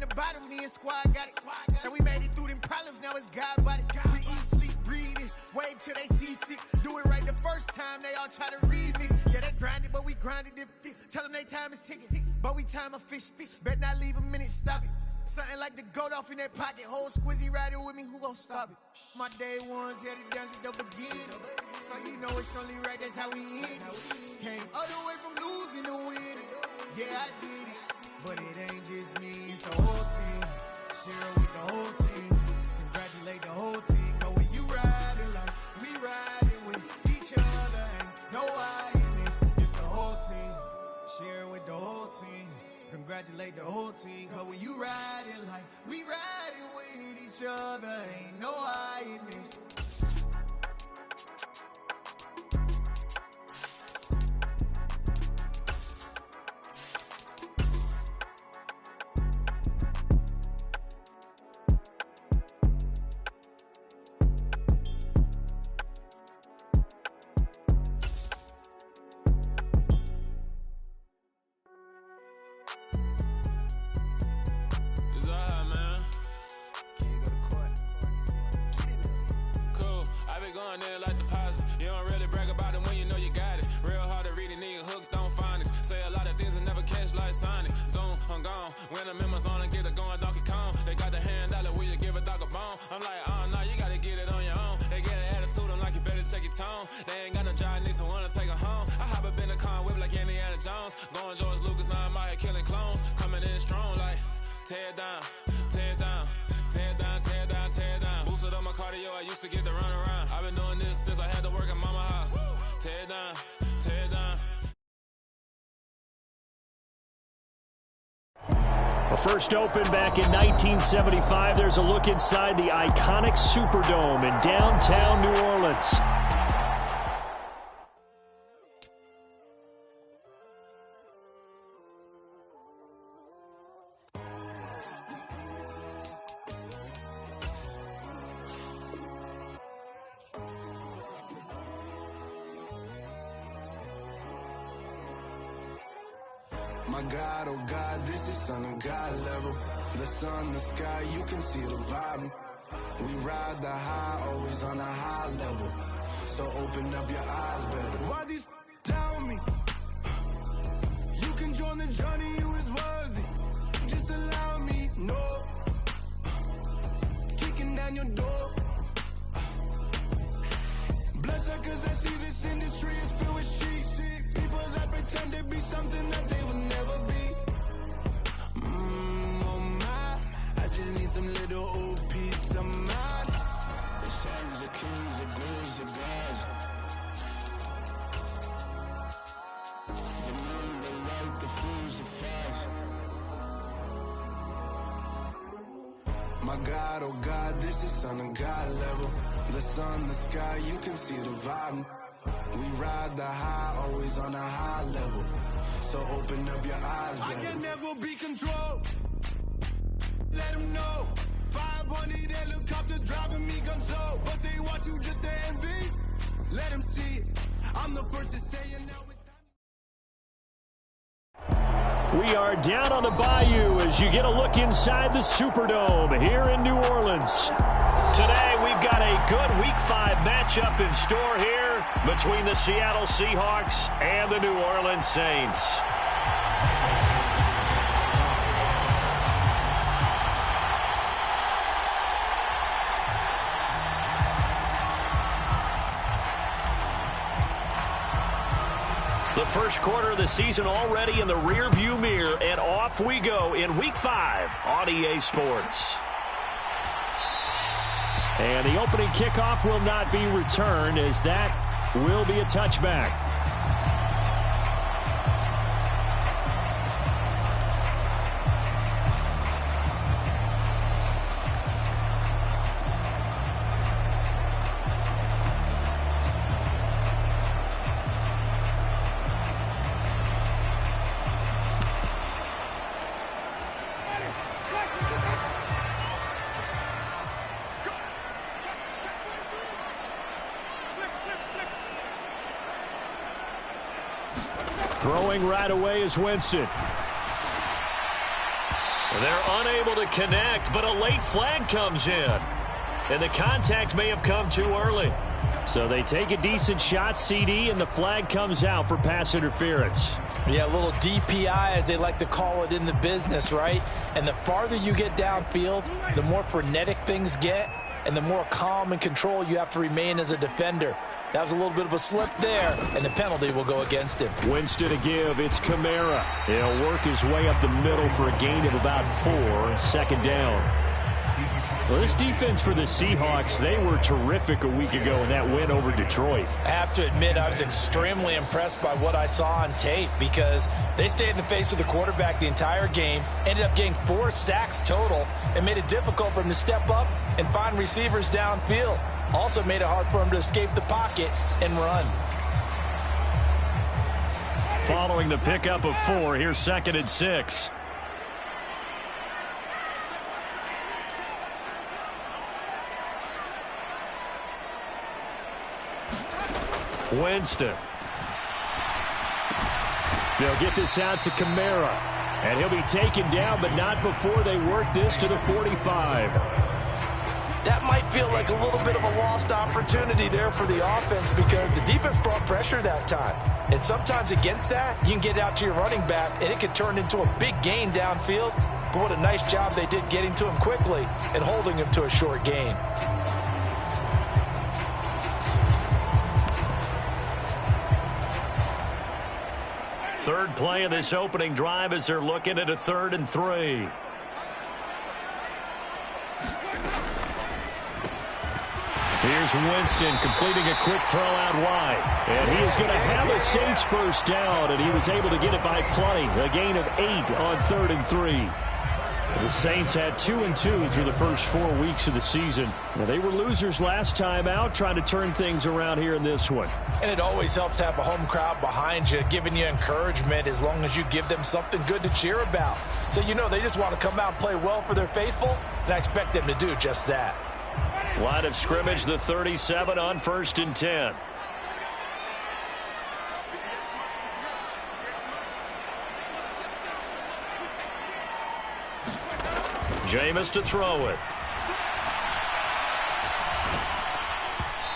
the bottom, me and squad got it. And we made it through them problems, now it's God body. We eat, sleep, breathe this, wave till they see sick. Do it right the first time, they all try to remix. Yeah, they grinded, but we grinded different. Tell them they time is ticking, but we time a fish. Bet not leave a minute, stop it. Something like the goat off in that pocket. Whole squizzy riding with me, who gon' stop it? My day ones here to dance at the beginning. So you know it's only right, that's how we end. Came all the way from losing to winning. Yeah, I did it. But it ain't just me, it's the whole team. Share it with the whole team. Congratulate the whole team. Cause when you riding like we riding with each other, ain't no I in this. It's the whole team. Share it with the whole team. Congratulate the whole team. Cause when you riding like we riding with each other, ain't no I in this. When I'm in my zone and get it going Donkey Kong. They got the hand dollar, will you give a dog a bone? I'm like, oh no, you gotta get it on your own. They get an attitude, I'm like, you better check your tone. They ain't got no job, need someone to take her home. I hop up in the car, whip like Indiana Jones. Going George Lucas, now I'm out here killing clones. Coming in strong like, tear down, tear down, tear down, tear down, tear down. Boosted up my cardio, I used to get to run around. I've been doing this since I had to work at mama house. Tear down, tear down. The first opened back in 1975. There's a look inside the iconic Superdome in downtown New Orleans. My God, oh God, this is Son of God level. The sun, the sky, you can see the vibe. We ride the high, always on a high level. So open up your eyes better. Why these tell me? You can join the journey, you is worthy. Just allow me, no. Kicking down your door. Bloodsuckers, I see this industry is filled with sheep. People that pretend to be something that they will never be. Oh my, I just need some little old peace of mind. The sons, the kings, the girls, the gods. The moon, the light, the fools, the facts. My God, oh God, this is Son of God level. The sun, the sky, you can see the vibe. We ride the high, always on a high level. So open up your eyes, baby. I can never be controlled. Let them know. 500 helicopters driving me gonzo. But they want you just to envy. Let them see it. I'm the first to say it now. We are down on the bayou as you get a look inside the Superdome here in New Orleans. Today, we've got a good Week 5 matchup in store here between the Seattle Seahawks and the New Orleans Saints. The first quarter of the season already in the rearview mirror, and off we go in Week 5 on EA Sports. And the opening kickoff will not be returned, as that will be a touchback. Throwing right away is Winston. They're unable to connect, but a late flag comes in. And the contact may have come too early. So they take a decent shot, CD, and the flag comes out for pass interference. Yeah, a little DPI, as they like to call it in the business, right? And the farther you get downfield, the more frenetic things get, and the more calm and control you have to remain as a defender. That was a little bit of a slip there, and the penalty will go against him. Winston to give. It's Kamara. He'll work his way up the middle for a gain of about 4. Second down. Well, this defense for the Seahawks, they were terrific a week ago in that win over Detroit. I have to admit, I was extremely impressed by what I saw on tape because they stayed in the face of the quarterback the entire game, ended up getting 4 sacks total, and made it difficult for him to step up and find receivers downfield. Also made it hard for him to escape the pocket and run. Following the pickup of 4, here's 2nd and 6. Winston. They'll get this out to Kamara. And he'll be taken down, but not before they work this to the 45. That might feel like a little bit of a lost opportunity there for the offense because the defense brought pressure that time. And sometimes against that, you can get out to your running back, and it can turn into a big gain downfield. But what a nice job they did getting to him quickly and holding him to a short gain. Third play of this opening drive as they're looking at a 3rd and 3. Here's Winston completing a quick throw out wide. And he is going to have a Saints first down, and he was able to get it by plenty. A gain of 8 on 3rd and 3. The Saints had 2-2 through the first 4 weeks of the season. Now, they were losers last time out, trying to turn things around here in this one. And it always helps to have a home crowd behind you, giving you encouragement as long as you give them something good to cheer about. So you know they just want to come out and play well for their faithful, and I expect them to do just that. Line of scrimmage, the 37 on 1st and 10. Jameis to throw it.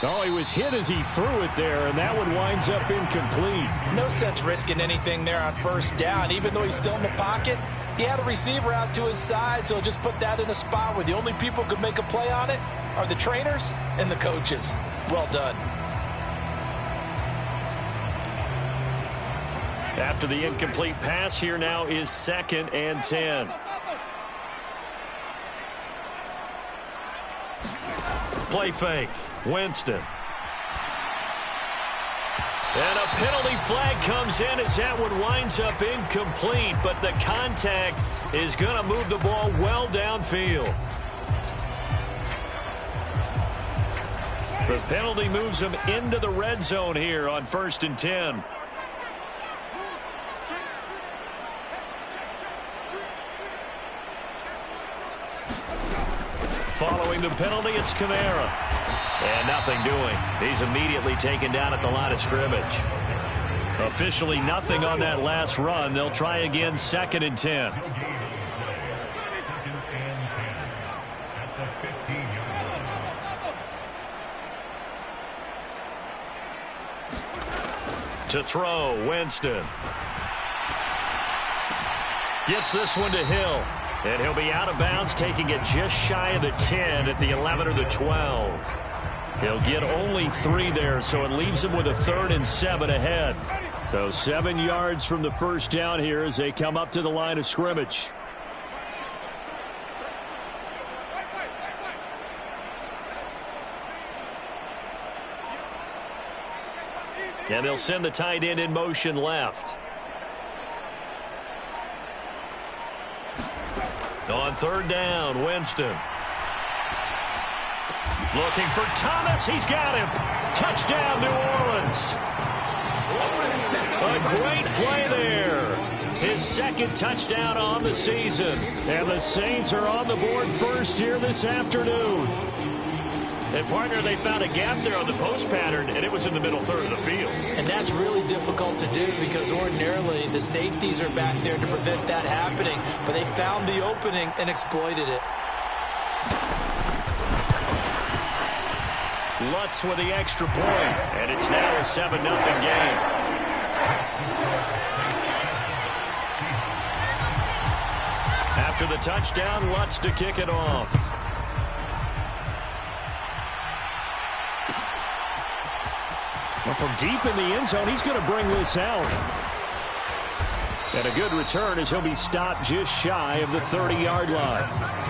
Oh, he was hit as he threw it there, and that one winds up incomplete. No sense risking anything there on 1st down. Even though he's still in the pocket, he had a receiver out to his side, so just put that in a spot where the only people who could make a play on it are the trainers and the coaches. Well done. After the incomplete pass, here now is 2nd and 10. Play fake. Winston. And a penalty flag comes in as that one winds up incomplete, but the contact is going to move the ball well downfield. The penalty moves him into the red zone here on 1st and 10. Following the penalty, it's Kamara. And nothing doing. He's immediately taken down at the line of scrimmage. Officially nothing on that last run. They'll try again 2nd and 10. To throw, Winston. Gets this one to Hill. And he'll be out of bounds, taking it just shy of the 10 at the 11 or the 12. He'll get only 3 there, so it leaves him with a 3rd and 7 ahead. So 7 yards from the first down here as they come up to the line of scrimmage. And they'll send the tight end in motion left. On 3rd down, Winston. Looking for Thomas. He's got him. Touchdown, New Orleans. A great play there. His 2nd touchdown on the season. And the Saints are on the board first here this afternoon. And, partner, they found a gap there on the post pattern, and it was in the middle third of the field. And that's really difficult to do because ordinarily the safeties are back there to prevent that happening. But they found the opening and exploited it. Lutz with the extra point, and it's now a 7-0 game. After the touchdown, Lutz to kick it off. Well, from deep in the end zone, he's going to bring this out. And a good return as he'll be stopped just shy of the 30-yard line.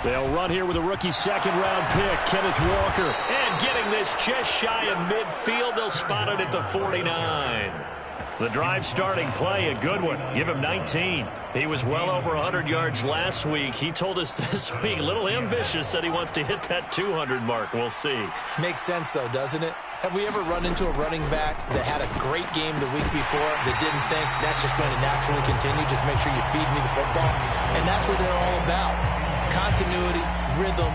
They'll run here with a rookie second-round pick, Kenneth Walker. And getting this just shy of midfield, they'll spot it at the 49. The drive starting play, a good one. Give him 19. He was well over 100 yards last week. He told us this week, a little ambitious, said he wants to hit that 200 mark. We'll see. Makes sense, though, doesn't it? Have we ever run into a running back that had a great game the week before that didn't think that's just going to naturally continue? Just make sure you feed me the football. And that's what they're all about. Continuity, rhythm,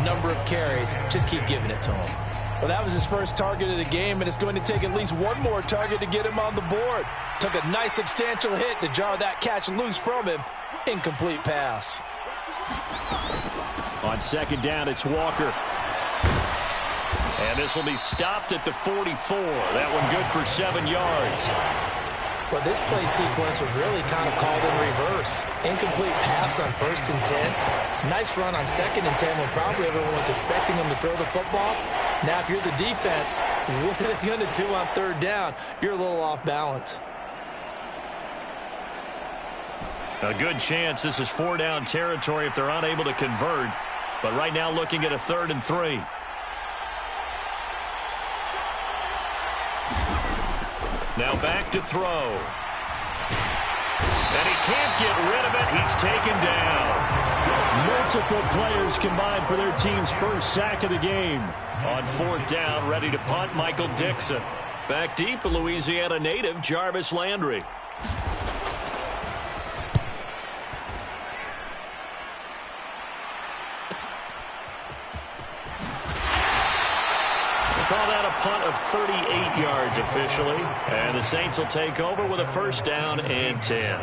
number of carries. Just keep giving it to him. Well, that was his first target of the game, and it's going to take at least one more target to get him on the board. Took a nice substantial hit to jar that catch loose from him. Incomplete pass. On second down, it's Walker. And this will be stopped at the 44. That one good for 7 yards. Well, this play sequence was really kind of called in reverse. Incomplete pass on 1st and 10. Nice run on 2nd and 10 when probably everyone was expecting him to throw the football. Now, if you're the defense, what are they going to do on 3rd down? You're a little off balance. A good chance this is 4-down territory if they're unable to convert. But right now looking at a 3rd and 3. Now back to throw. And he can't get rid of it. He's taken down. Multiple players combined for their team's first sack of the game. On 4th down, ready to punt, Michael Dixon. Back deep, a Louisiana native, Jarvis Landry. Call that a punt of 38 yards officially. And the Saints will take over with a 1st down and 10.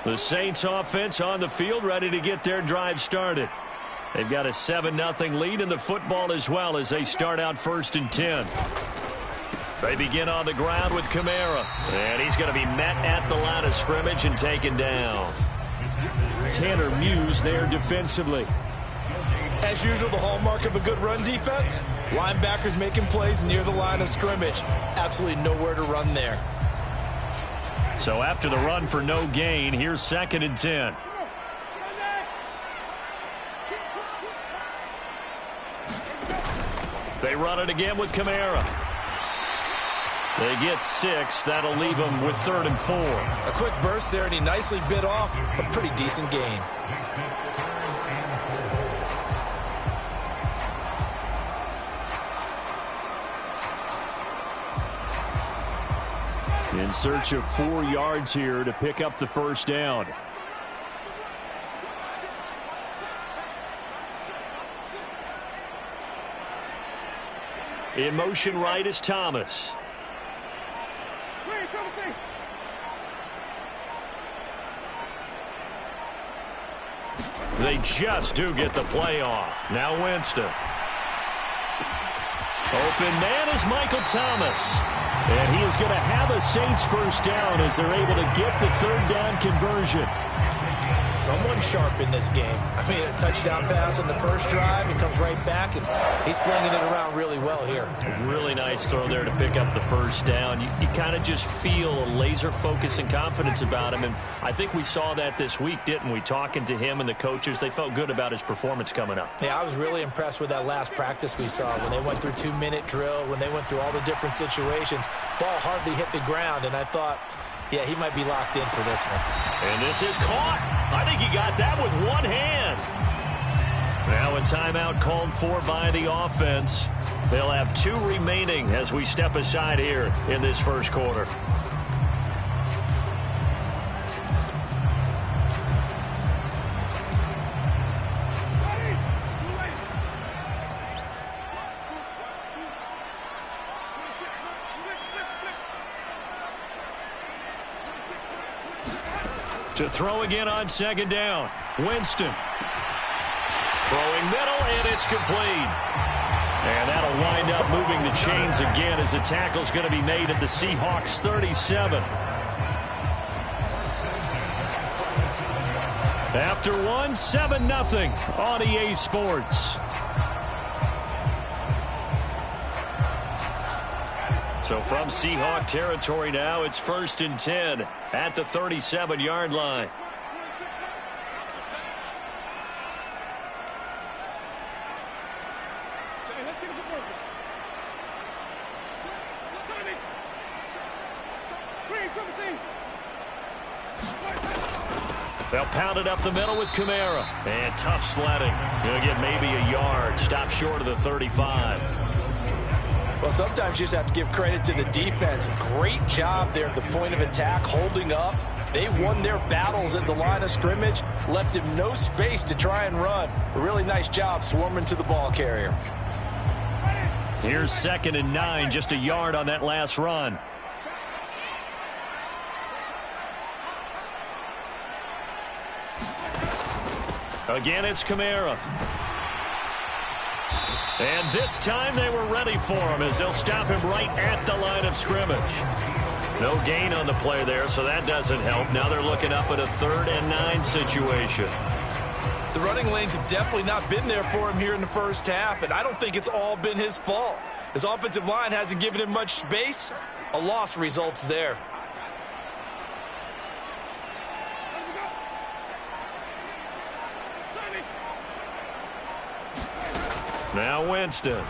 The Saints offense on the field ready to get their drive started. They've got a 7-0 lead in the football as well as they start out 1st and 10. They begin on the ground with Kamara. And he's going to be met at the line of scrimmage and taken down. Tanner Muse there defensively. As usual, the hallmark of a good run defense, linebackers making plays near the line of scrimmage. Absolutely nowhere to run there. So after the run for no gain, here's 2nd and 10. They run it again with Kamara. They get 6. That'll leave them with 3rd and 4. A quick burst there, and he nicely bit off a pretty decent gain. In search of 4 yards here to pick up the 1st down. In motion right is Thomas. They just do get the play off. Now Winston. Open man is Michael Thomas. And he is going to have a Saints 1st down as they're able to get the 3rd down conversion. Someone sharp in this game. I mean, a touchdown pass on the first drive. He comes right back, and he's flinging it around really well here. Really nice throw there to pick up the first down. You kind of just feel a laser focus and confidence about him, and I think we saw that this week, didn't we? Talking to him and the coaches, they felt good about his performance coming up. Yeah, I was really impressed with that last practice we saw when they went through 2-minute drill, when they went through all the different situations. Ball hardly hit the ground, and I thought, yeah, he might be locked in for this one. And this is caught. I think he got that with one hand. Now a timeout called for by the offense. They'll have 2 remaining as we step aside here in this first quarter. To throw again on second down. Winston. Throwing middle, and it's complete. And that'll wind up moving the chains again as the tackle's going to be made at the Seahawks 37. After one, 7-0 on EA Sports. So from Seahawk territory now, it's 1st and 10 at the 37-yard line. They'll pound it up the middle with Kamara. And tough sledding. He'll get maybe a yard. Stop short of the 35. Well, sometimes you just have to give credit to the defense. Great job there at the point of attack, holding up. They won their battles at the line of scrimmage, left him no space to try and run. A really nice job swarming to the ball carrier. Here's 2nd and 9, just a yard on that last run. Again, it's Kamara. And this time they were ready for him as they'll stop him right at the line of scrimmage. No gain on the play there, so that doesn't help. Now they're looking up at a 3rd and 9 situation. The running lanes have definitely not been there for him here in the first half, and I don't think it's all been his fault. His offensive line hasn't given him much space. A loss results there. Now Winston.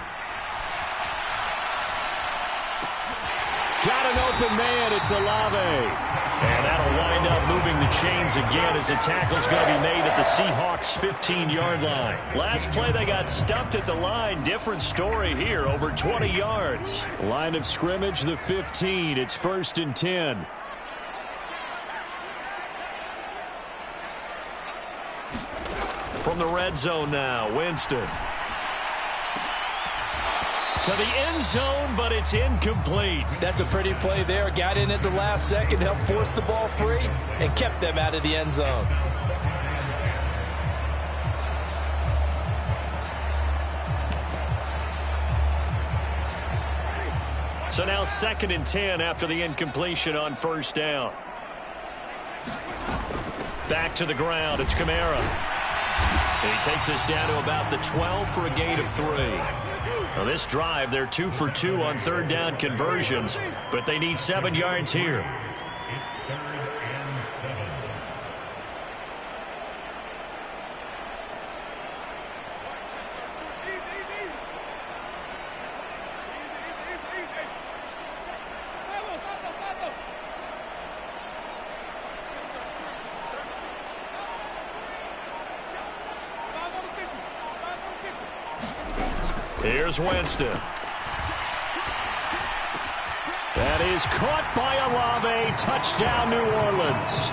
Got an open man. It's Olave. And that'll wind up moving the chains again as the tackle's going to be made at the Seahawks 15-yard line. Last play they got stuffed at the line. Different story here. Over 20 yards. Line of scrimmage, the 15. It's 1st and 10. From the red zone now, Winston. To the end zone, but it's incomplete. That's a pretty play there. Got in at the last second, helped force the ball free, and kept them out of the end zone. So now 2nd and 10 after the incompletion on 1st down. Back to the ground. It's Kamara. And he takes us down to about the 12 for a gain of 3. Now this drive, they're 2 for 2 on 3rd down conversions, but they need 7 yards here. Here's Winston. That is caught by Olave. Touchdown, New Orleans.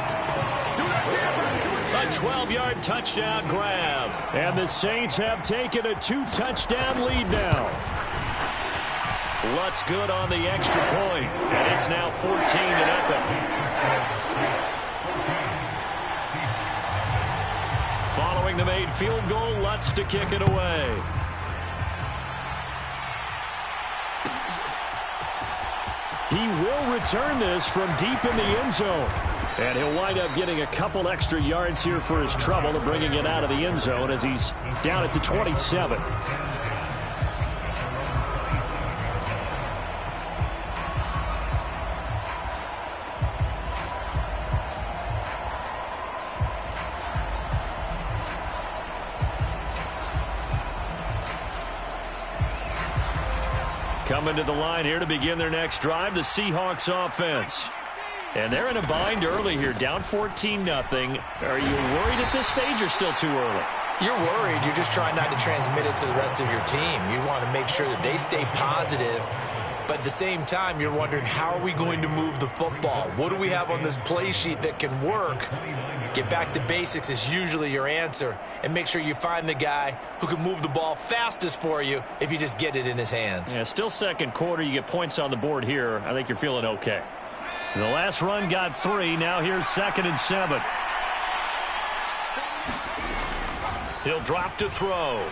A 12-yard touchdown grab. And the Saints have taken a 2-touchdown lead now. Lutz good on the extra point, and it's now 14-0. Following the made field goal, Lutz to kick it away. He will return this from deep in the end zone. And he'll wind up getting a couple extra yards here for his trouble and bringing it out of the end zone as he's down at the 27. Coming to the line here to begin their next drive, the Seahawks offense. And they're in a bind early here, down 14-0. Are you worried at this stage or still too early? You're worried. You're just trying not to transmit it to the rest of your team. You want to make sure that they stay positive. But at the same time, you're wondering, how are we going to move the football? What do we have on this play sheet that can work? Get back to basics is usually your answer. And make sure you find the guy who can move the ball fastest for you if you just get it in his hands. Yeah, still second quarter. You get points on the board here. I think you're feeling okay. The last run got 3. Now here's 2nd and 7. He'll drop to throw.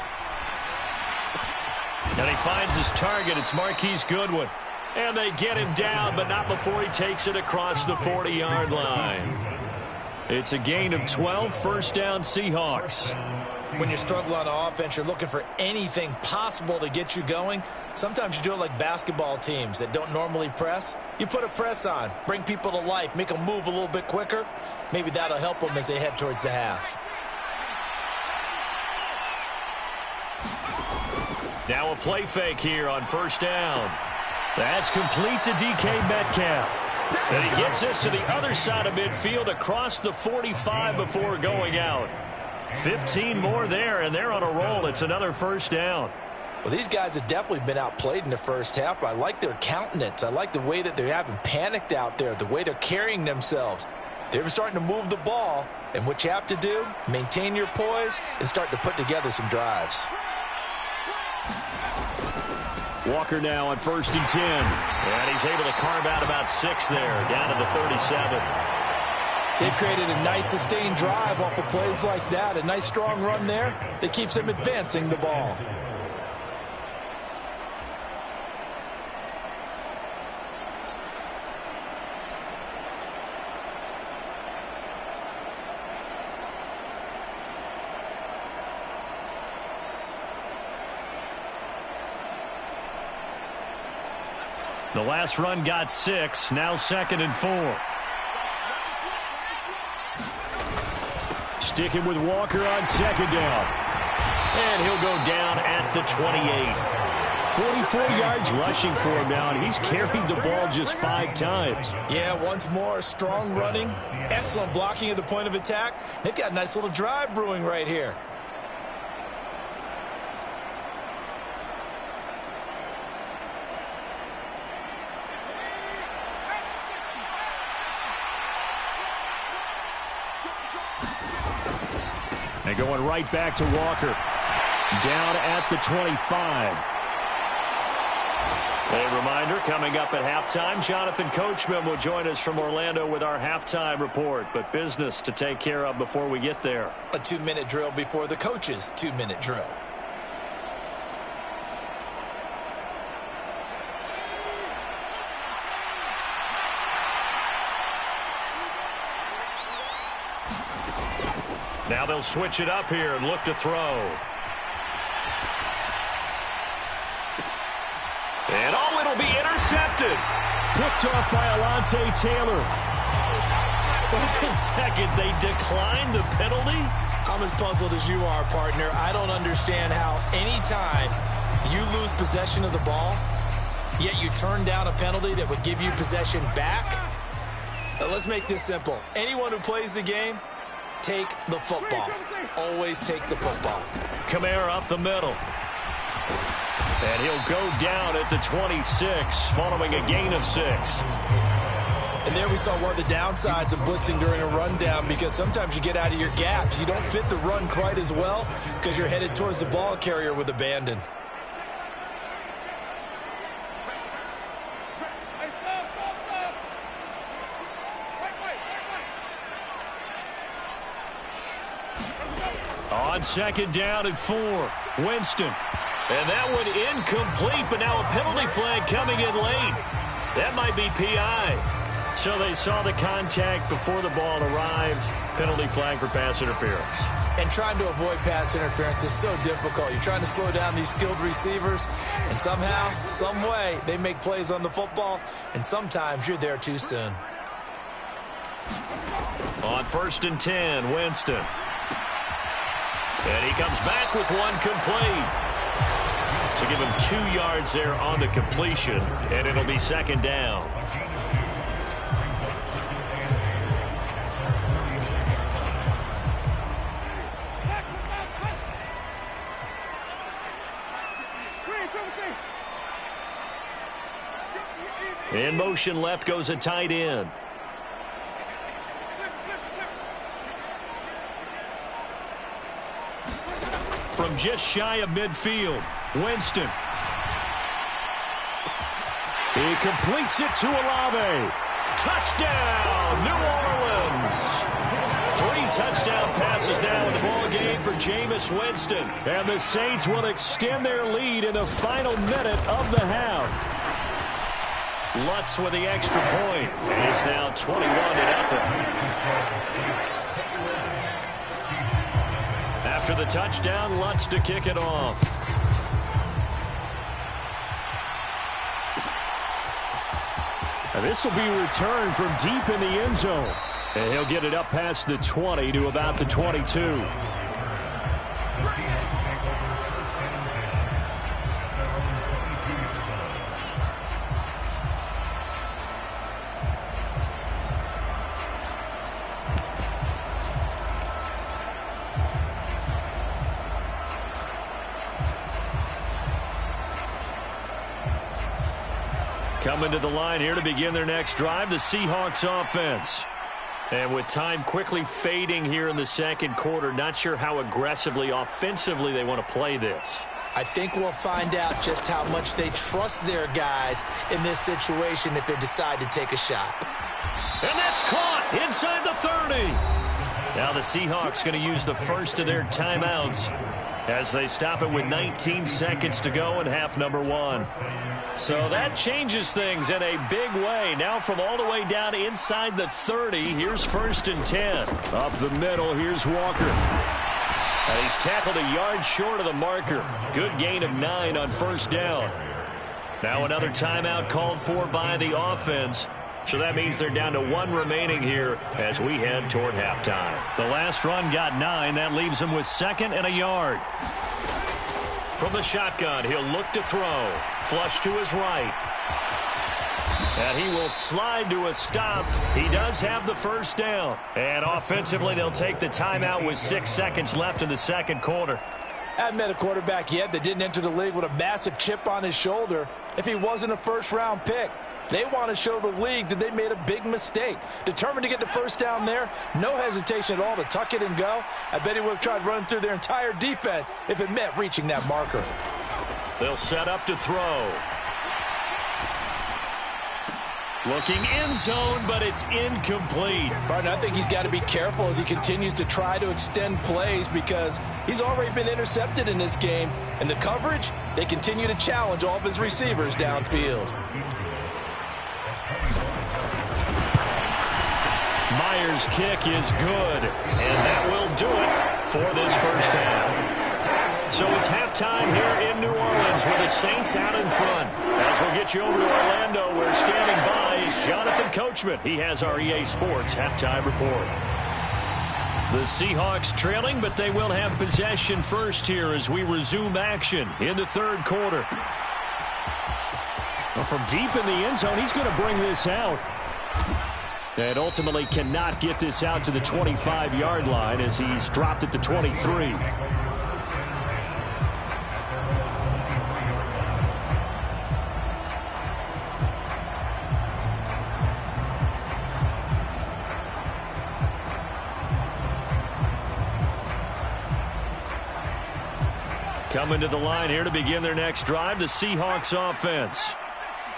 And he finds his target. It's Marquise Goodwin. And they get him down, but not before he takes it across the 40-yard line. It's a gain of 12, first down Seahawks. When you struggle on offense, you're looking for anything possible to get you going. Sometimes you do it like basketball teams that don't normally press. You put a press on, bring people to life, make them move a little bit quicker. Maybe that'll help them as they head towards the half. Now a play fake here on first down. That's complete to DK Metcalf. And he gets this to the other side of midfield across the 45 before going out. 15 more there, and they're on a roll. It's another first down. Well, these guys have definitely been outplayed in the first half. I like their countenance. I like the way that they haven't panicked out there, the way they're carrying themselves. They're starting to move the ball, and what you have to do, maintain your poise and start to put together some drives. Walker now on 1st and 10. And he's able to carve out about 6 there, down to the 37. They've created a nice sustained drive off of plays like that. A nice strong run there that keeps them advancing the ball. The last run got 6. Now 2nd and 4. Sticking with Walker on 2nd down. And he'll go down at the 28. 44 yards rushing for him now, and he's carried the ball just 5 times. Yeah, once more, strong running, excellent blocking at the point of attack. They've got a nice little drive brewing right here. And going right back to Walker. Down at the 25. A reminder, coming up at halftime, Jonathan Coachman will join us from Orlando with our halftime report. But business to take care of before we get there. A 2-minute drill before the coach's 2-minute drill. Now they'll switch it up here and look to throw. And it'll be intercepted. Picked off by Alontae Taylor. Wait a second, they declined the penalty? I'm as puzzled as you are, partner. I don't understand how any time you lose possession of the ball, yet you turn down a penalty that would give you possession back. Let's make this simple. Anyone who plays the game, take the football. Always take the football. Kamara up the middle. And he'll go down at the 26 following a gain of 6. And there we saw one of the downsides of blitzing during a rundown, because sometimes you get out of your gaps. You don't fit the run quite as well because you're headed towards the ball carrier with abandon. On 2nd down and 4, Winston. And that one incomplete, but now a penalty flag coming in late. That might be PI. So they saw the contact before the ball arrived. Penalty flag for pass interference. And trying to avoid pass interference is so difficult. You're trying to slow down these skilled receivers, and somehow, some way, they make plays on the football, and sometimes you're there too soon. On 1st and 10, Winston. And he comes back with one complete. So give him 2 yards there on the completion, and it'll be 2nd down. In motion left goes a tight end. From just shy of midfield, Winston. He completes it to Olave. Touchdown, New Orleans. 3 touchdown passes now in the ball game for Jameis Winston. And the Saints will extend their lead in the final minute of the half. Lutz with the extra point. And it's now 21-0. After the touchdown, Lutz to kick it off. And this will be returned from deep in the end zone. And he'll get it up past the 20 to about the 22. Coming to the line here to begin their next drive, the Seahawks offense. And with time quickly fading here in the second quarter, not sure how aggressively, offensively they want to play this. I think we'll find out just how much they trust their guys in this situation if they decide to take a shot. And that's caught inside the 30. Now the Seahawks going to use the first of their timeouts as they stop it with 19 seconds to go in half number 1. So that changes things in a big way. Now from all the way down inside the 30, here's 1st and 10. Up the middle, here's Walker. And he's tackled a yard short of the marker. Good gain of 9 on 1st down. Now another timeout called for by the offense. So that means they're down to 1 remaining here as we head toward halftime. The last run got 9. That leaves him with 2nd and a yard. From the shotgun, he'll look to throw. Flush to his right. And he will slide to a stop. He does have the 1st down. And offensively, they'll take the timeout with 6 seconds left in the second quarter. Haven't met a quarterback yet that didn't enter the league with a massive chip on his shoulder if he wasn't a first-round pick. They want to show the league that they made a big mistake. Determined to get the 1st down there, no hesitation at all to tuck it and go. I bet he would have tried running through their entire defense if it meant reaching that marker. They'll set up to throw. Looking end zone, but it's incomplete. Barton, I think he's got to be careful as he continues to try to extend plays because he's already been intercepted in this game. And the coverage, they continue to challenge all of his receivers downfield. Myers' kick is good, and that will do it for this 1st half. So it's halftime here in New Orleans with the Saints out in front. As we'll get you over to Orlando, where standing by is Jonathan Coachman. He has our EA Sports halftime report. The Seahawks trailing, but they will have possession first here as we resume action in the 3rd quarter. Well, from deep in the end zone, he's going to bring this out. And ultimately cannot get this out to the 25-yard line as he's dropped at the 23. Coming to the line here to begin their next drive, the Seahawks offense.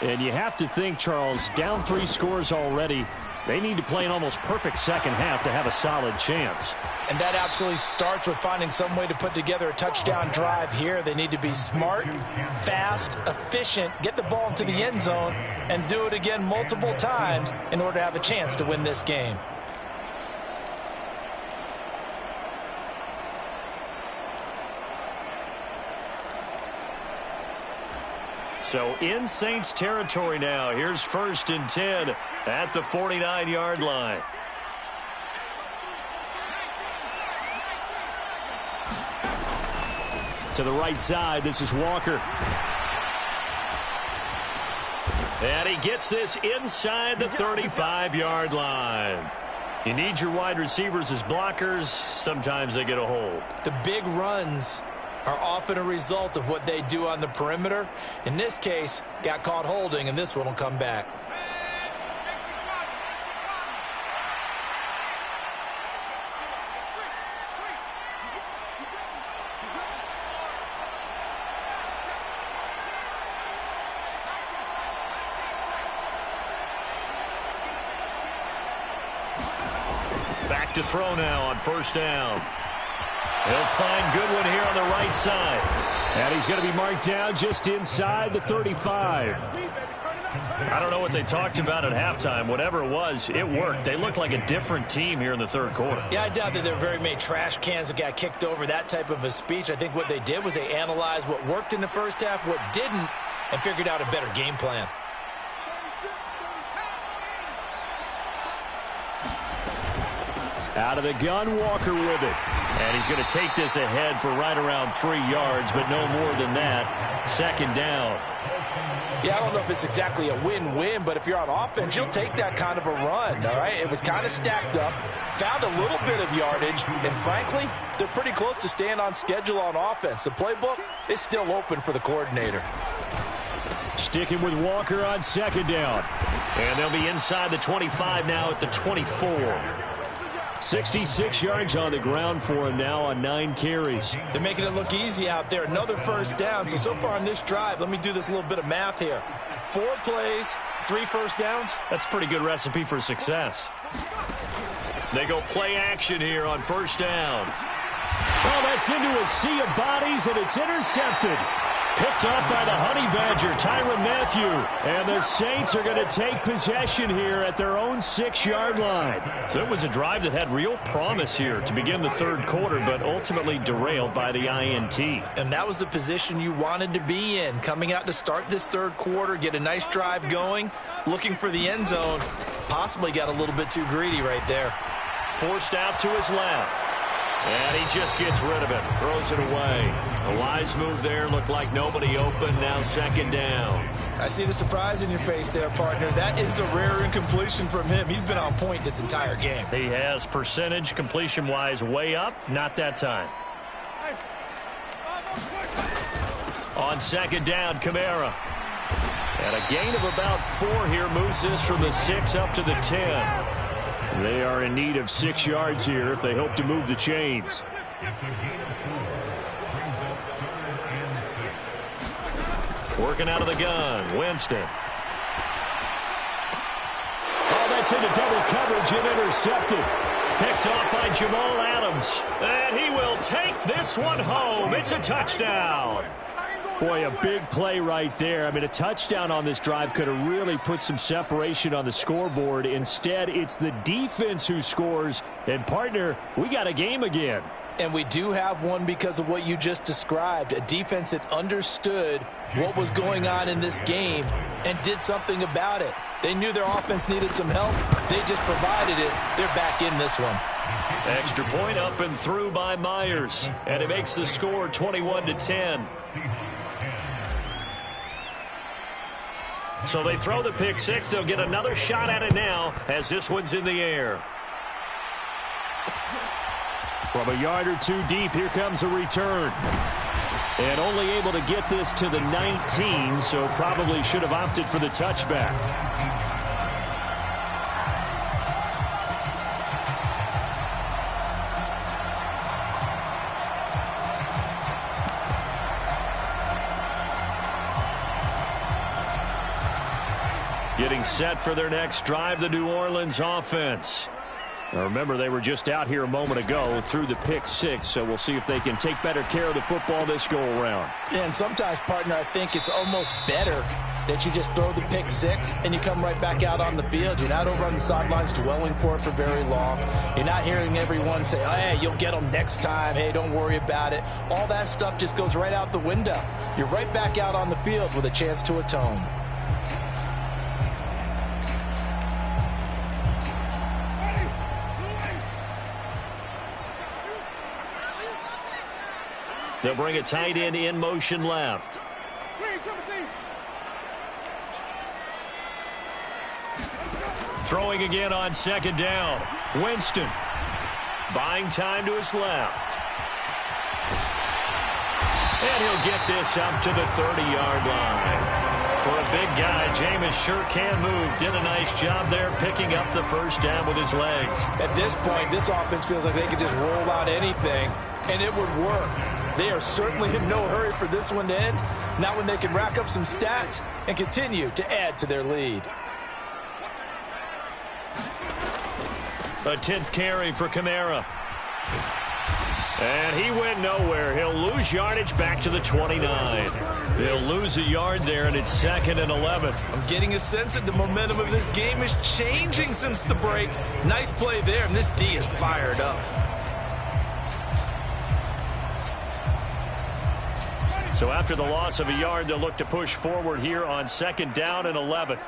And you have to think, Charles, down 3 scores already. They need to play an almost perfect second half to have a solid chance. And that absolutely starts with finding some way to put together a touchdown drive here. They need to be smart, fast, efficient, get the ball into the end zone, and do it again multiple times in order to have a chance to win this game. So in Saints territory now. Here's 1st and 10 at the 49-yard line. To the right side, this is Walker. And he gets this inside the 35-yard line. You need your wide receivers as blockers. Sometimes they get a hold. The big runs are often a result of what they do on the perimeter. In this case, got caught holding, and this one will come back. Back to throw now on 1st down. He'll find Goodwin here on the right side. And he's going to be marked down just inside the 35. I don't know what they talked about at halftime. Whatever it was, it worked. They looked like a different team here in the 3rd quarter. Yeah, I doubt that there were very many trash cans that got kicked over, that type of a speech. I think what they did was they analyzed what worked in the first half, what didn't, and figured out a better game plan. Out of the gun, Walker with it. And he's going to take this ahead for right around 3 yards, but no more than that. 2nd down. Yeah, I don't know if it's exactly a win-win, but if you're on offense, you'll take that kind of a run, all right? It was kind of stacked up, found a little bit of yardage, and frankly, they're pretty close to staying on schedule on offense. The playbook is still open for the coordinator. Sticking with Walker on 2nd down. And they'll be inside the 25 now at the 24. 66 yards on the ground for him now on 9 carries. They're making it look easy out there. Another 1st down. So far on this drive, let me do this little bit of math here. 4 plays, 3 1st downs. That's a pretty good recipe for success. They go play action here on 1st down. Well, that's into a sea of bodies, and it's intercepted. Picked off by the Honey Badger, Tyrann Mathieu. And the Saints are going to take possession here at their own 6-yard line. So it was a drive that had real promise here to begin the 3rd quarter, but ultimately derailed by the INT. And that was the position you wanted to be in. Coming out to start this 3rd quarter, get a nice drive going, looking for the end zone. Possibly got a little bit too greedy right there. Forced out to his left. And he just gets rid of it, throws it away. A wise move there, looked like nobody open, now 2nd down. I see the surprise in your face there, partner. That is a rare incompletion from him. He's been on point this entire game. He has percentage, completion-wise, way up, not that time. On 2nd down, Kamara. And a gain of about 4 here moves this from the 6 up to the 10. They are in need of 6 yards here if they hope to move the chains. Working out of the gun, Winston. Oh, that's into double coverage and intercepted. Picked off by Jamal Adams. And he will take this one home. It's a touchdown. Boy, a big play right there. I mean, a touchdown on this drive could have really put some separation on the scoreboard. Instead, it's the defense who scores. And, partner, we got a game again. And we do have one because of what you just described. A defense that understood what was going on in this game and did something about it. They knew their offense needed some help. They just provided it. They're back in this one. Extra point up and through by Myers. And it makes the score 21-10. So they throw the pick 6. They'll get another shot at it now as this one's in the air. From a yard or 2 deep, here comes a return. And only able to get this to the 19, so probably should have opted for the touchback. getting set for their next drive, the New Orleans offense. Now remember, they were just out here a moment ago through the pick six, so we'll see if they can take better care of the football this go-around. Yeah, and sometimes, partner, I think it's almost better that you just throw the pick six and you come right back out on the field. You're not over on the sidelines dwelling for it for very long. You're not hearing everyone say, oh, hey, you'll get them next time. Hey, don't worry about it. All that stuff just goes right out the window. You're right back out on the field with a chance to atone. They'll bring a tight end in motion left. Throwing again on second down. Winston buying time to his left. And he'll get this up to the 30-yard line. For a big guy, Jameis sure can move. Did a nice job there picking up the first down with his legs. At this point, this offense feels like they could just roll out anything, and it would work. They are certainly in no hurry for this one to end. Not when they can rack up some stats and continue to add to their lead. A 10th carry for Kamara. And he went nowhere. He'll lose yardage back to the 29. They'll lose a yard there, and it's 2nd and 11. I'm getting a sense that the momentum of this game is changing since the break. Nice play there, and this D is fired up. So after the loss of a yard, they'll look to push forward here on 2nd down and 11.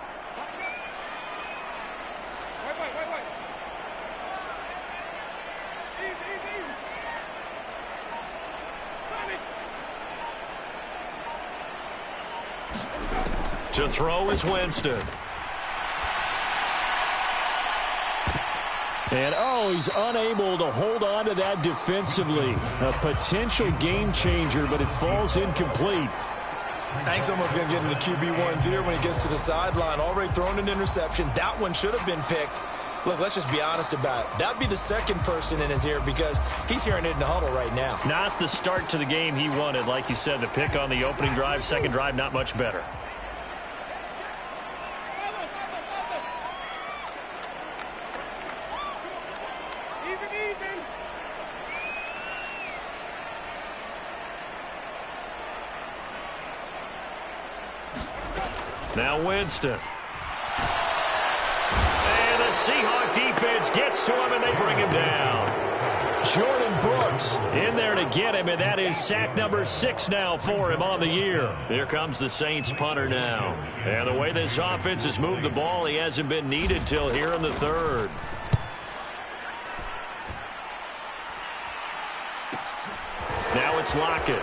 To throw is Winston. And, he's unable to hold on to that defensively. A potential game changer, but it falls incomplete. I think someone's going to get into QB1's ear when he gets to the sideline. Already thrown an interception. That one should have been picked. Look, let's just be honest about it. That would be the second person in his ear because he's hearing it in the huddle right now. Not the start to the game he wanted. Like you said, the pick on the opening drive, second drive, not much better. Now Winston. And the Seahawk defense gets to him, and they bring him down. Jordan Brooks in there to get him, and that is sack number 6 now for him on the year. Here comes the Saints punter now. And the way this offense has moved the ball, he hasn't been needed till here in the 3rd. Now it's Lockett.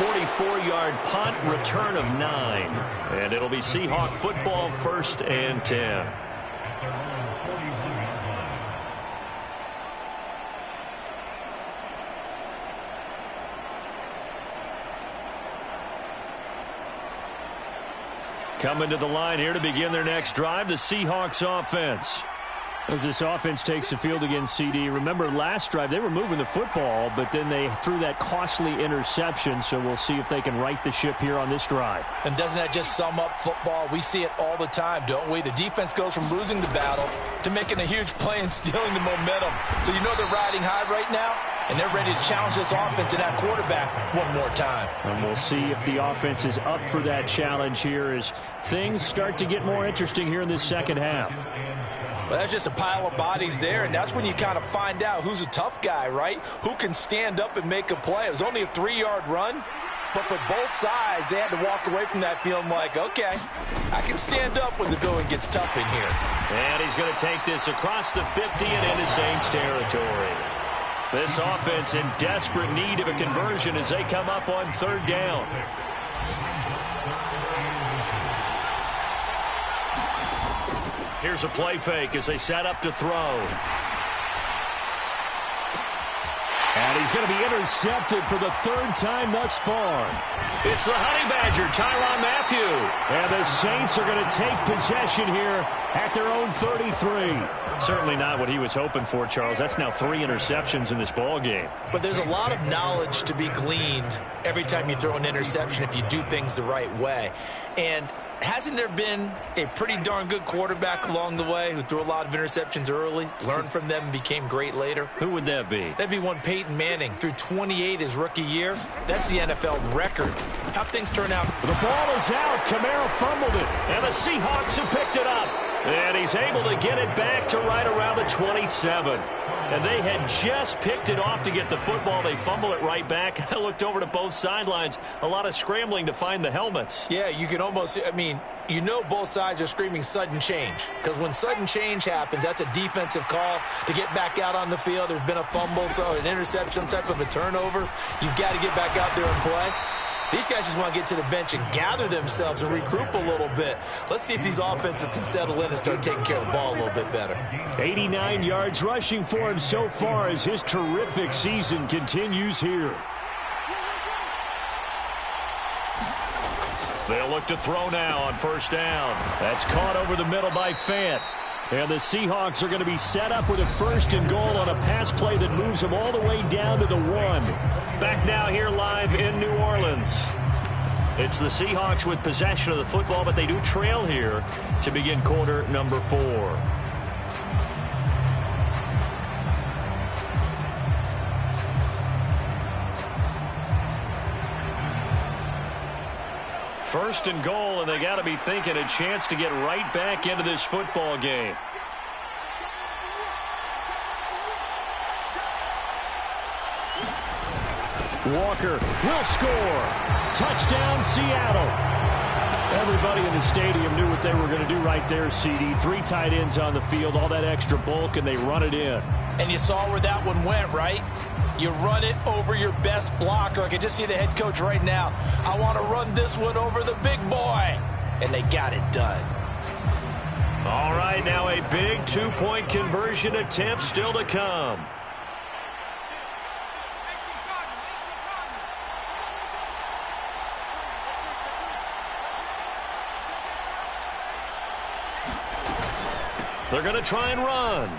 44-yard punt, return of 9. And it'll be Seahawk football, 1st and 10. Coming to the line here to begin their next drive, the Seahawks offense. As this offense takes the field against CD, remember last drive they were moving the football, but then they threw that costly interception, so we'll see if they can right the ship here on this drive. And doesn't that just sum up football? We see it all the time, don't we? The defense goes from losing the battle to making a huge play and stealing the momentum. So you know they're riding high right now, and they're ready to challenge this offense and that quarterback one more time. And we'll see if the offense is up for that challenge here as things start to get more interesting here in this second half. Well, that's just a pile of bodies there, and that's when you kind of find out who's a tough guy, right? Who can stand up and make a play. It was only a 3-yard run, but for both sides, they had to walk away from that feeling like, okay, I can stand up when the going gets tough in here. And he's going to take this across the 50 and into Saints territory. This offense in desperate need of a conversion as they come up on 3rd down. Here's a play fake as they set up to throw. And he's going to be intercepted for the 3rd time thus far. It's the Honey Badger, Tyrann Mathieu. And the Saints are going to take possession here at their own 33. Certainly not what he was hoping for, Charles. That's now 3 interceptions in this ball game. But there's a lot of knowledge to be gleaned every time you throw an interception if you do things the right way. And hasn't there been a pretty darn good quarterback along the way who threw a lot of interceptions early, learned from them, and became great later? Who would that be? That'd be one Peyton Manning. Threw 28 his rookie year. That's the NFL record. How things turn out. The ball is out. Kamara fumbled it, and the Seahawks have picked it up. And he's able to get it back to right around the 27. And they had just picked it off to get the football. They fumble it right back. I looked over to both sidelines. A lot of scrambling to find the helmets. Yeah, you can almost, you know both sides are screaming sudden change. Because when sudden change happens, that's a defensive call to get back out on the field. There's been a fumble, so an interception, some type of a turnover. You've got to get back out there and play. These guys just want to get to the bench and gather themselves and regroup a little bit. Let's see if these offenses can settle in and start taking care of the ball a little bit better. 89 yards rushing for him so far as his terrific season continues here. They'll look to throw now on first down. That's caught over the middle by Fant. And the Seahawks are going to be set up with a 1st and goal on a pass play that moves them all the way down to the 1. Back now here live in New Orleans. It's the Seahawks with possession of the football, but they do trail here to begin quarter number 4. First and goal, and they got to be thinking a chance to get right back into this football game. Walker will score. Touchdown, Seattle. Everybody in the stadium knew what they were going to do right there, CD. 3 tight ends on the field, all that extra bulk, and they run it in. And you saw where that one went, right? You run it over your best blocker. I can just see the head coach right now. I want to run this one over the big boy. And they got it done. All right, now a big 2-point conversion attempt still to come. They're going to try and run.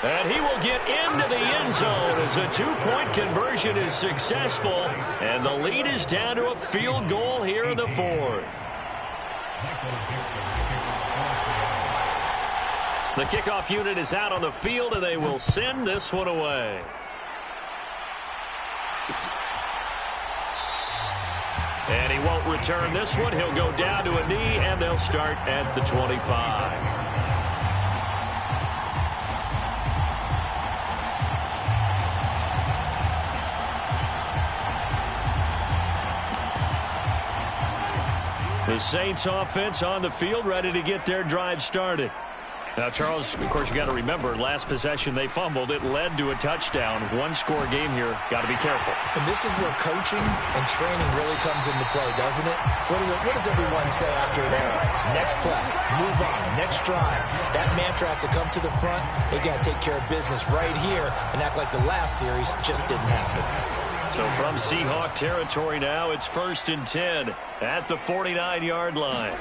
And he will get into the end zone as a 2-point conversion is successful. And the lead is down to a field goal here in the 4th. The kickoff unit is out on the field, and they will send this one away. And he won't return this one. He'll go down to a knee, and they'll start at the 25. The Saints offense on the field, ready to get their drive started. Now, Charles, of course, you got to remember, last possession they fumbled. It led to a touchdown. 1-score game here. Got to be careful. And this is where coaching and training really comes into play, doesn't it? What does everyone say after an error? Next play, move on, next drive. That mantra has to come to the front. They got to take care of business right here and act like the last series just didn't happen. So from Seahawk territory now, it's 1st and 10 at the 49-yard line.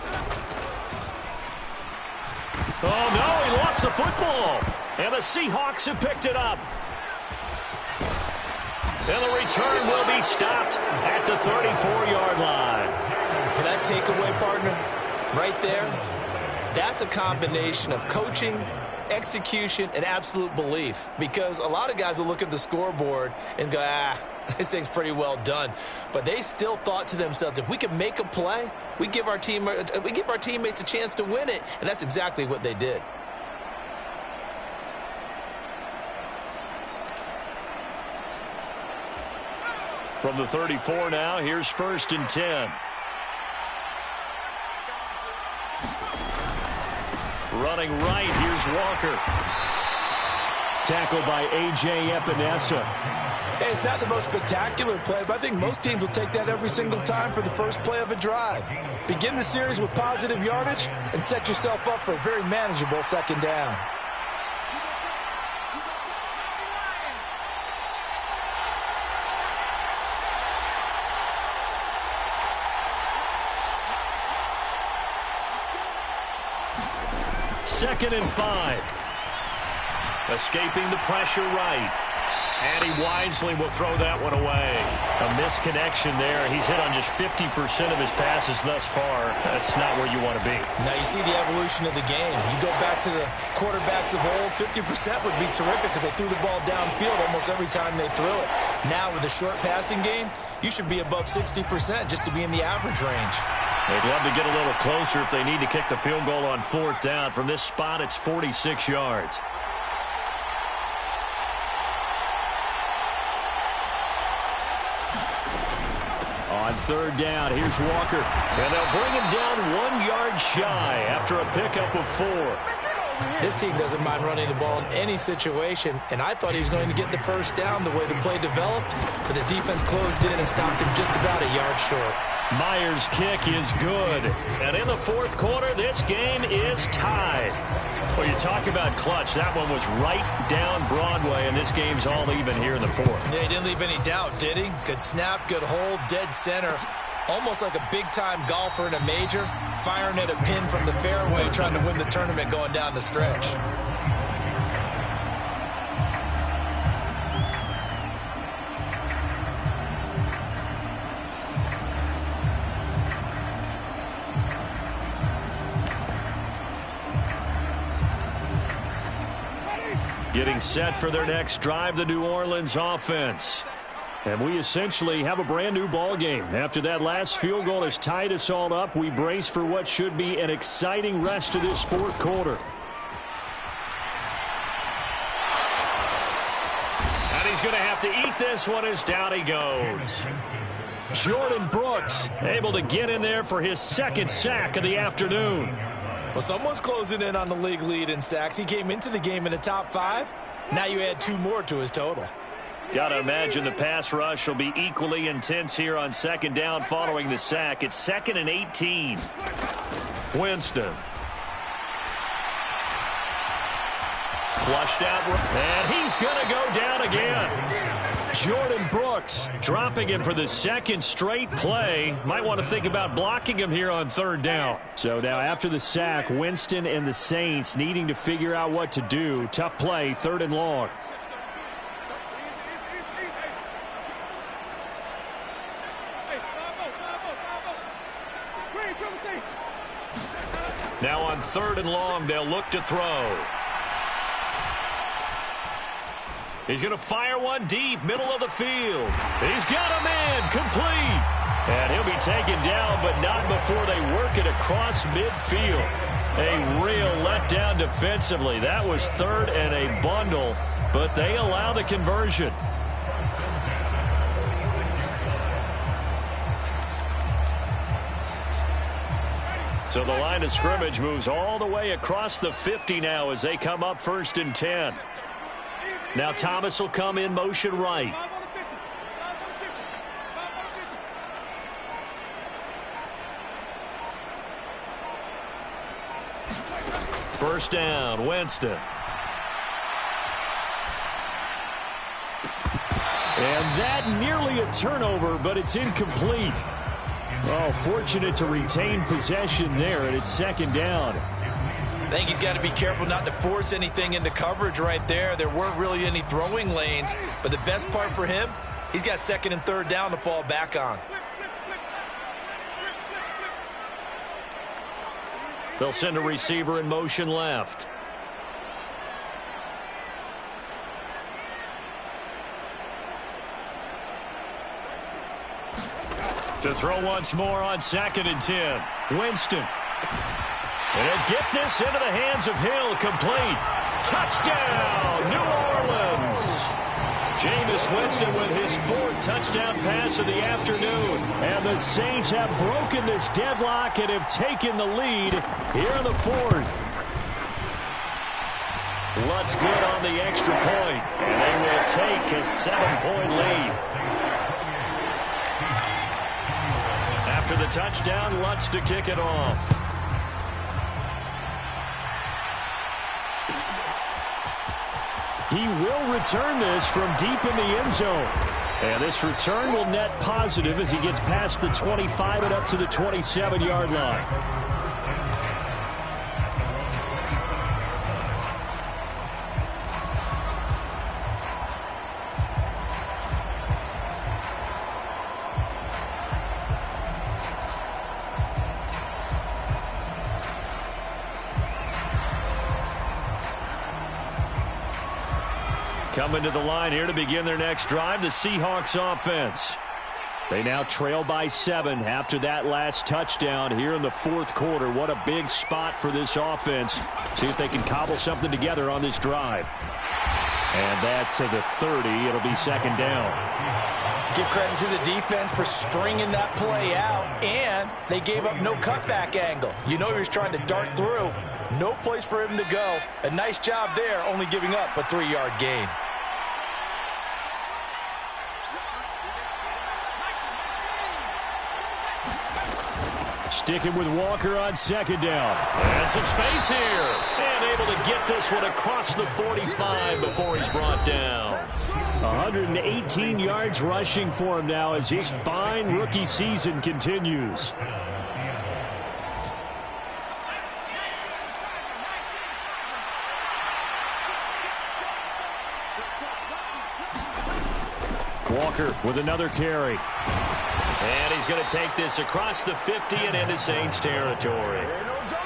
Oh, no, he lost the football. And the Seahawks have picked it up. And the return will be stopped at the 34-yard line. And that takeaway, partner, right there, that's a combination of coaching, execution, and absolute belief. Because a lot of guys will look at the scoreboard and go, this thing's pretty well done. But they still thought to themselves, if we can make a play, we give our teammates a chance to win it. And that's exactly what they did. From the 34 now, here's 1st and 10. Running right, here's Walker. Tackled by A.J. Epinesa. Hey, it's not the most spectacular play, but I think most teams will take that every single time for the first play of a drive. Begin the series with positive yardage and set yourself up for a very manageable 2nd down. Second and 5. Escaping the pressure right. And he wisely will throw that one away. A misconnection there. He's hit on just 50% of his passes thus far. That's not where you want to be. Now you see the evolution of the game. You go back to the quarterbacks of old, 50% would be terrific because they threw the ball downfield almost every time they threw it. Now with a short passing game, you should be above 60% just to be in the average range. They'd love to get a little closer if they need to kick the field goal on 4th down. From this spot, it's 46 yards. On 3rd down, here's Walker. And they'll bring him down 1 yard shy after a pickup of 4. This team doesn't mind running the ball in any situation, and I thought he was going to get the first down the way the play developed, but the defense closed in and stopped him just about a yard short. Myers' kick is good. And in the 4th quarter, this game is tied. Well, you talk about clutch. That one was right down Broadway, and this game's all even here in the 4th. Yeah, he didn't leave any doubt, did he? Good snap, good hold, dead center. Almost like a big-time golfer in a major, firing at a pin from the fairway, trying to win the tournament going down the stretch. Getting set for their next drive, the New Orleans offense. And we essentially have a brand new ball game. After that last field goal has tied us all up, we brace for what should be an exciting rest of this 4th quarter. And he's going to have to eat this one as down he goes. Jordan Brooks able to get in there for his 2nd sack of the afternoon. Well, someone's closing in on the league lead in sacks. He came into the game in the top 5. Now you add 2 more to his total. Got to imagine the pass rush will be equally intense here on 2nd down following the sack. It's 2nd and 18. Winston. Flushed out. And he's going to go down again. Jordan Brooks dropping him for the 2nd straight play. Might want to think about blocking him here on 3rd down. So now after the sack, Winston and the Saints needing to figure out what to do. Tough play, 3rd and long. Now on 3rd and long, they'll look to throw. He's going to fire one deep, middle of the field. He's got a man, complete. And he'll be taken down, but not before they work it across midfield. A real letdown defensively. That was 3rd and a bundle, but they allow the conversion. So the line of scrimmage moves all the way across the 50 now as they come up 1st and 10. Now Thomas will come in motion right. First down, Winston. And that nearly a turnover, but it's incomplete. Oh, fortunate to retain possession there, and it's 2nd down. I think he's got to be careful not to force anything into coverage right there. There weren't really any throwing lanes, but the best part for him, he's got 2nd and 3rd down to fall back on. They'll send a receiver in motion left. To throw once more on 2nd and 10. Winston. And he'll get this into the hands of Hill, complete. Touchdown, New Orleans. Jameis Winston with his 4th touchdown pass of the afternoon. And the Saints have broken this deadlock and have taken the lead here in the 4th. Lutz good on the extra point, and they will take a 7-point lead. After the touchdown, Lutz to kick it off. He will return this from deep in the end zone. And this return will net positive as he gets past the 25 and up to the 27-yard line. Coming to the line here to begin their next drive, the Seahawks offense. They now trail by 7 after that last touchdown here in the fourth quarter. What a big spot for this offense. See if they can cobble something together on this drive. And that to the 30. It'll be second down. Give credit to the defense for stringing that play out, and they gave up no cutback angle. You know he was trying to dart through. No place for him to go. A nice job there, only giving up a 3-yard gain. Sticking with Walker on second down. And some space here. And able to get this one across the 45 before he's brought down. 118 yards rushing for him now as his fine rookie season continues. Walker with another carry. And he's going to take this across the 50 and into Saints territory.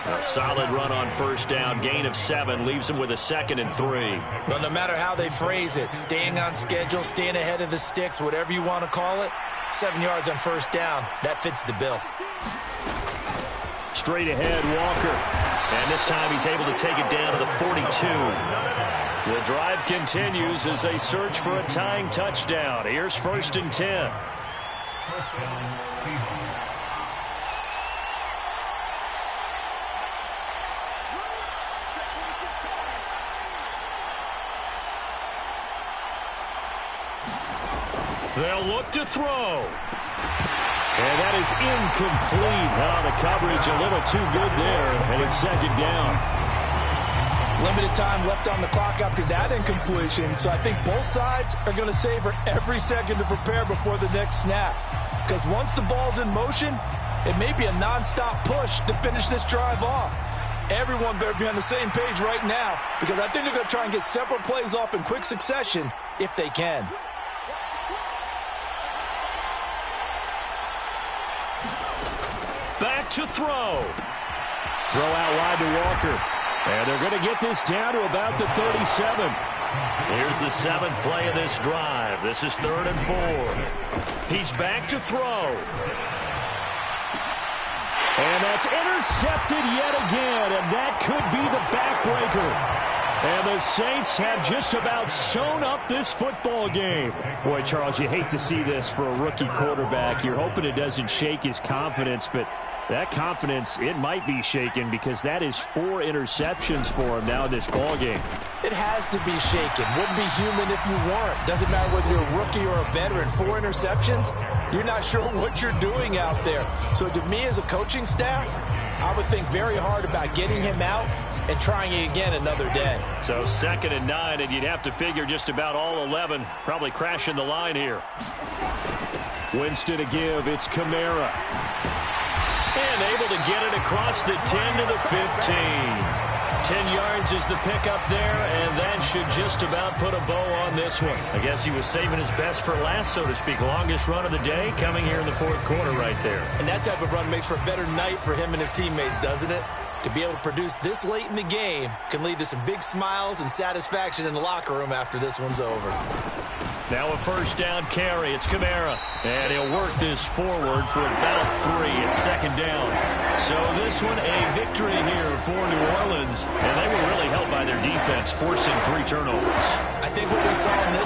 A solid run on first down. Gain of 7 leaves him with a 2nd and 3. Well, no matter how they phrase it, staying on schedule, staying ahead of the sticks, whatever you want to call it, 7 yards on first down, that fits the bill. Straight ahead, Walker. And this time he's able to take it down to the 42. The drive continues as they search for a tying touchdown. Here's 1st and 10. They'll look to throw. And that is incomplete. The coverage a little too good there, and it's second down. Limited time left on the clock after that incompletion, so I think both sides are going to savor every second to prepare before the next snap. Because once the ball's in motion, it may be a nonstop push to finish this drive off. Everyone better be on the same page right now, because I think they're going to try and get several plays off in quick succession if they can. Back to throw. Throw out wide to Walker. And they're going to get this down to about the 37. Here's the 7th play of this drive. This is 3rd and 4. He's back to throw. And that's intercepted yet again. And that could be the backbreaker. And the Saints have just about sewn up this football game. Boy, Charles, you hate to see this for a rookie quarterback. You're hoping it doesn't shake his confidence, but that confidence, it might be shaken because that is 4 interceptions for him now in this ball game. It has to be shaken. Wouldn't be human if you weren't. Doesn't matter whether you're a rookie or a veteran. 4 interceptions, you're not sure what you're doing out there. So to me as a coaching staff, I would think very hard about getting him out and trying it again another day. So 2nd and 9, and you'd have to figure just about all 11 probably crashing the line here. Winston to give. It's Kamara. And able to get it across the 10 to the 15. 10 yards is the pickup there, and that should just about put a bow on this one. I guess he was saving his best for last, so to speak. Longest run of the day coming here in the fourth quarter right there. And that type of run makes for a better night for him and his teammates, doesn't it? To be able to produce this late in the game can lead to some big smiles and satisfaction in the locker room after this one's over. Now a first down carry. It's Kamara. And he'll work this forward for about 3. It's second down. So this one a victory here for New Orleans. And they were really helped by their defense, forcing 3 turnovers. I think what we saw in this